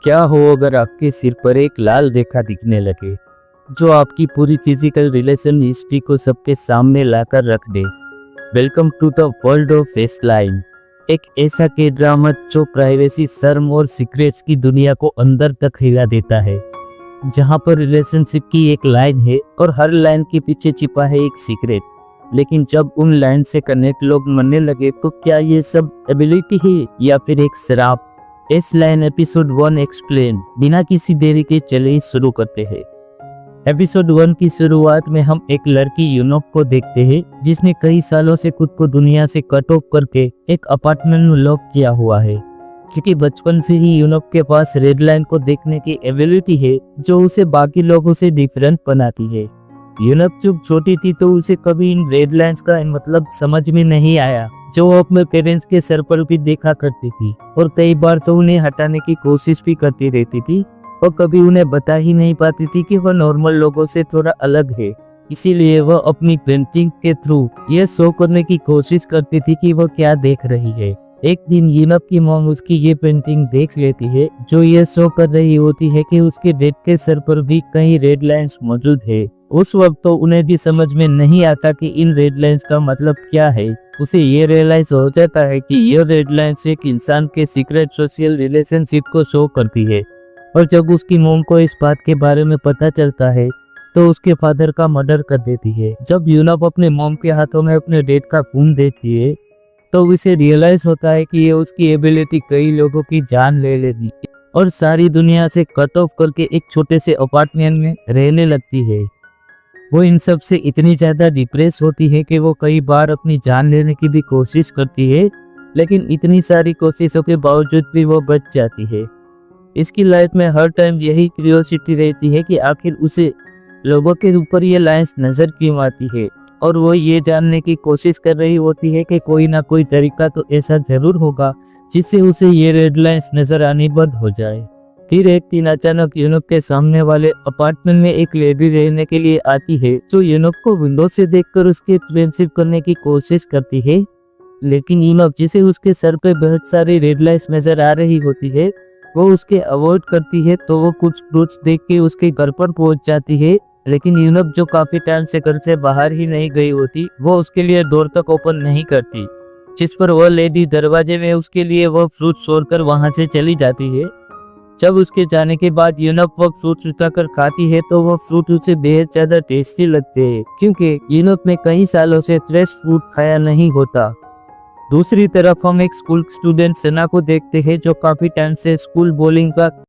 क्या हो अगर आपके सिर पर एक लाल रेखा दिखने लगे जो आपकी पूरी फिजिकल रिलेशन हिस्ट्री को सबके सामने लाकर रख दे। Welcome to the world of face line, एक ऐसा के ड्रामा जो प्राइवेसी, शर्म और सीक्रेट्स की दुनिया को अंदर तक हिला देता है, जहां पर रिलेशनशिप की एक लाइन है और हर लाइन के पीछे छिपा है एक सीक्रेट। लेकिन जब उन लाइन से कनेक्ट लोग मरने लगे तो क्या ये सब एबिलिटी है या फिर एक शराब? इस लाइन एपिसोड 1 एक्सप्लेन। बिना किसी देरी के चलिए शुरू करते हैं। एपिसोड 1 की शुरुआत में हम एक लड़की यूनोक को देखते हैं जिसने कई सालों से खुद को दुनिया से कट ऑफ करके एक अपार्टमेंट में लॉक किया हुआ है, क्योंकि बचपन से ही यूनोक के पास रेड लाइन को देखने की एबिलिटी है जो उसे बाकी लोगों से डिफरेंट बनाती है। यूनोक जब छोटी थी तो उसे कभी इन रेड लाइंस का मतलब समझ में नहीं आया, जो वो अपने पेरेंट्स के सर पर भी देखा करती थी और कई बार तो उन्हें हटाने की कोशिश भी करती रहती थी और कभी उन्हें बता ही नहीं पाती थी कि वह नॉर्मल लोगों से थोड़ा अलग है। इसीलिए वह अपनी पेंटिंग के थ्रू यह शो करने की कोशिश करती थी कि वह क्या देख रही है। एक दिन यूनोक की मॉम उसकी ये पेंटिंग देख लेती है जो ये शो कर रही होती है कि उसके डैड के सर पर भी कई रेड लाइंस मौजूद है। उस वक्त तो उन्हें भी समझ में नहीं आता कि इन रेड लाइंस का मतलब क्या है। उसे ये रियलाइज हो जाता है कि ये रेड लाइंस एक इंसान के सीक्रेट सोशल रिलेशनशिप को शो करती है, और जब उसकी मॉम को इस बात के बारे में पता चलता है तो उसके फादर का मर्डर कर देती है। जब यूनोक अपने मॉम के हाथों में अपने डैड का खून देखती है तो उसे रियलाइज होता है कि ये उसकी एबिलिटी कई लोगों की जान ले लेगी और सारी दुनिया से कट ऑफ करके एक छोटे से अपार्टमेंट में रहने लगती है। वो इन सब से इतनी ज्यादा डिप्रेस होती है कि वो कई बार अपनी जान लेने की भी कोशिश करती है, लेकिन इतनी सारी कोशिशों के बावजूद भी वो बच जाती है। इसकी लाइफ में हर टाइम यही क्यूरियोसिटी रहती है कि आखिर उसे लोगों के ऊपर ये लाइंस नजर क्यों आती है, और वो ये जानने की कोशिश कर रही होती है कि कोई ना कोई तरीका तो ऐसा जरूर होगा जिससे उसे ये रेड लाइंस नजर आनी बंद हो जाए। फिर एक दिन अचानक यूनोक के सामने वाले अपार्टमेंट में एक लेडी रहने के लिए आती है जो यूनोक को विंडो से देखकर उसके फ्रेंडशिप करने की कोशिश करती है। लेकिन यूनोक, जिसे उसके सर पे बहुत सारी रेड लाइंस नजर आ रही होती है, वो उसके अवॉइड करती है। तो वो कुछ फ्रूट्स देख के उसके घर पर पहुंच जाती है, लेकिन यूनोक, जो काफी टाइम से घर से बाहर ही नहीं गई होती, वो उसके लिए डोर तक ओपन नहीं करती, जिस पर वह लेडी दरवाजे में उसके लिए वह फ्रूट छोड़कर वहां से चली जाती है। जब उसके जाने के बाद यूनोक वह फ्रूट उठाकर खाती है तो वह फ्रूट उसे बेहद ज्यादा टेस्टी लगते हैं, क्योंकि यूनोक ने कई सालों से फ्रेश फ्रूट खाया नहीं होता। दूसरी तरफ हम एक स्कूल स्टूडेंट सना को देखते हैं जो काफी टाइम से स्कूल बॉलिंग का